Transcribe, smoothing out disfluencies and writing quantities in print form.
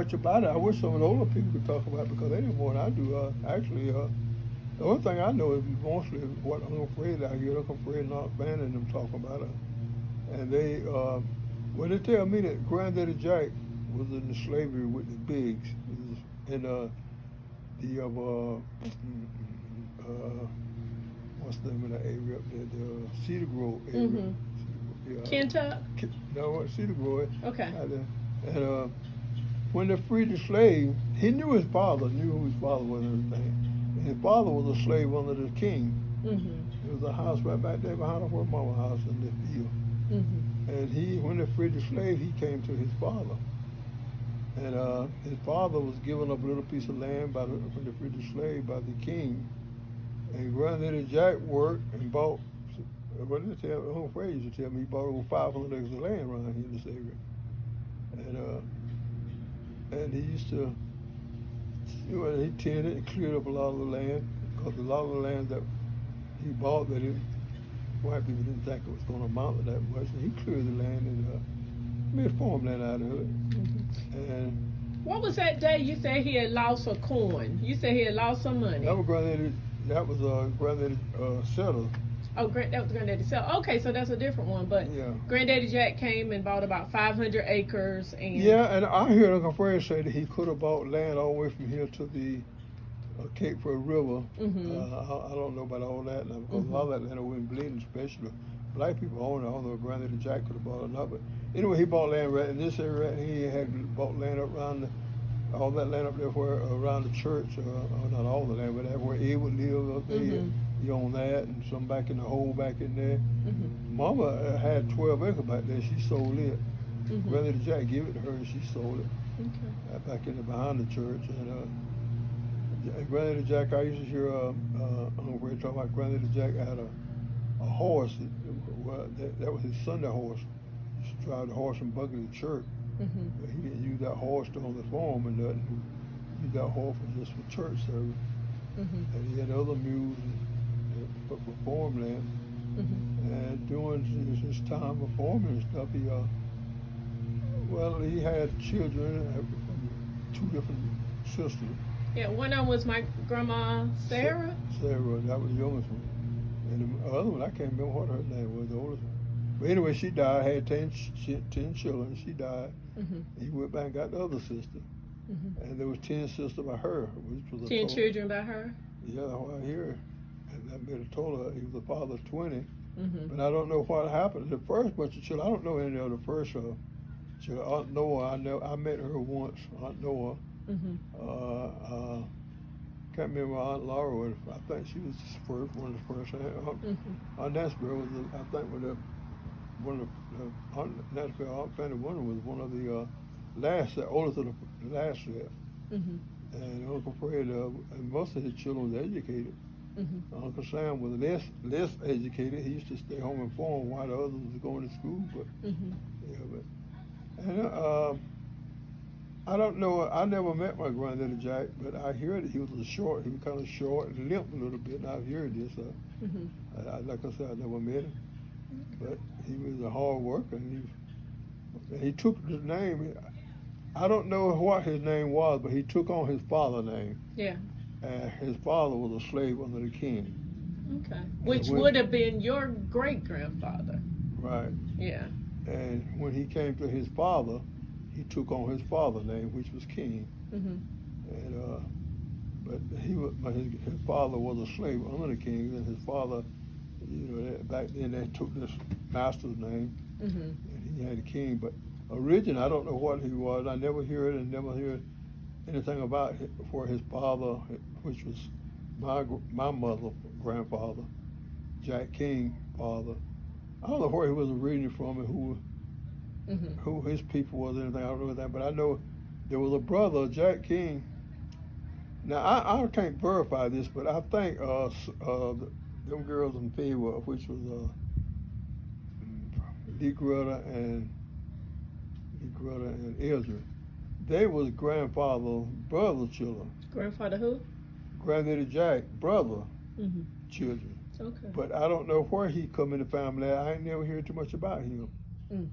Much about it. I wish some of the older people could talk about it because they know more than I do. The only thing I know is mostly what I'm afraid I hear. I'm afraid not banning them talking about it. And when they tell me that Granddaddy Jack was in slavery with the Bigs in the what's the name of that area up there, the Cedar Grove area. Mm-hmm. Yeah, Kentuck? no, what Cedar Grove. Okay. Out there. And when they freed the slave, he knew his father, knew who his father was and everything. And his father was a slave under the king. Mm-hmm. There was a house right back there behind her mama's house in the field. Mm-hmm. And when they freed the slave, he came to his father. And his father was given up a little piece of land when they freed the slave by the king. And Granddaddy Jack worked and bought, what did they tell me? Humphrey used to tell me he bought over 500 acres of land around here in this area. And he used to, he tended and cleared up a lot of the land because a lot of the land that he bought that white people didn't think it was going to amount to that much. And he cleared the land and made farmland out of it. Mm-hmm. And what was that day you said he had lost a coin? You said he had lost some money. that was Granddaddy Settler. Oh, that was Granddaddy Sell. Okay, so that's a different one. But Yeah. Granddaddy Jack came and bought about 500 acres. And Yeah, and I heard Uncle Fred say that he could have bought land all the way from here to the Cape Fear River. Mm-hmm. I don't know about all that now because Mm-hmm. a lot of that land over in Bleeding, especially black people own it. I don't know if Granddaddy Jack could have bought it or not. But anyway, he bought land right in this area. He had bought land up around all that land up there around the church. Not all the land, but that where Edward lived up there. Mm-hmm. He owned that, and some back in the hole back in there. Mm-hmm. Mama had 12 acres back there. She sold it. Mm-hmm. Granddaddy Jack gave it to her, and she sold it Okay. back in the behind the church. And Granddaddy Jack, I used to hear Humphrey talk about Granddaddy Jack had a horse. That was his Sunday horse. He used to drive the horse and buggy to church. Mm-hmm. But he didn't use that horse on the farm and nothing. He used that horse just for church service. Mm-hmm. And he had other mules for farmland. Mm-hmm. And during his time of farming and stuff, he had children from two different sisters. Yeah, one of them was my grandma Sarah. Sarah, that was the youngest one. And the other one, I can't remember what her name was, the oldest one. But anyway, she died, had 10 children. She died. Mm-hmm. He went back and got the other sister. Mm-hmm. And there was 10 sisters by her, which was 10 children by her. Yeah, what I hear. And that made a total. He was the father of 20. Mm-hmm. But I don't know what happened. The first bunch of children, I don't know any of the first children. Aunt Noah, I met her once. Aunt Noah. Mm-hmm. Can't remember Aunt Laura was. I think she was one of the first. Aunt Nasborough was, I think, one of the Aunt Nasborough, Aunt Fanny Wonder was one of the last, the oldest of the last set. Mm-hmm. And Uncle Fred, and most of his children was educated. Mm-hmm. Uncle Sam was less educated. He used to stay home and farm while the others was going to school. But Mm-hmm. I don't know. I never met my Granddaddy Jack, but I heard that he was short. He was kind of short and limp a little bit. And I've heard this. Mm-hmm. Like I said, I never met him, but he was a hard worker. And he took the name. I don't know what his name was, but he took on his father's name. Yeah. And his father was a slave under the king. Okay. Which would have been your great grandfather. Right. Yeah. And when he came to his father, he took on his father's name, which was King. Mm-hmm. And but his father was a slave under the king, and his father, back then they took this master's name, Mm-hmm. and he had a king. But originally, I don't know what he was. I never heard anything about for his father, which was my mother, grandfather, Jack King, father. I don't know where he was originally from and who his people was, anything. I don't know that, but I know there was a brother, Jack King. Now I can't verify this, but I think them girls in favor, which was Lee Grutta and Ezra, they was grandfather brother children. Grandfather who? Granddaddy Jack brother Mm-hmm. children. Okay. But I don't know where he come in the family. I ain't never heard too much about him. Mm.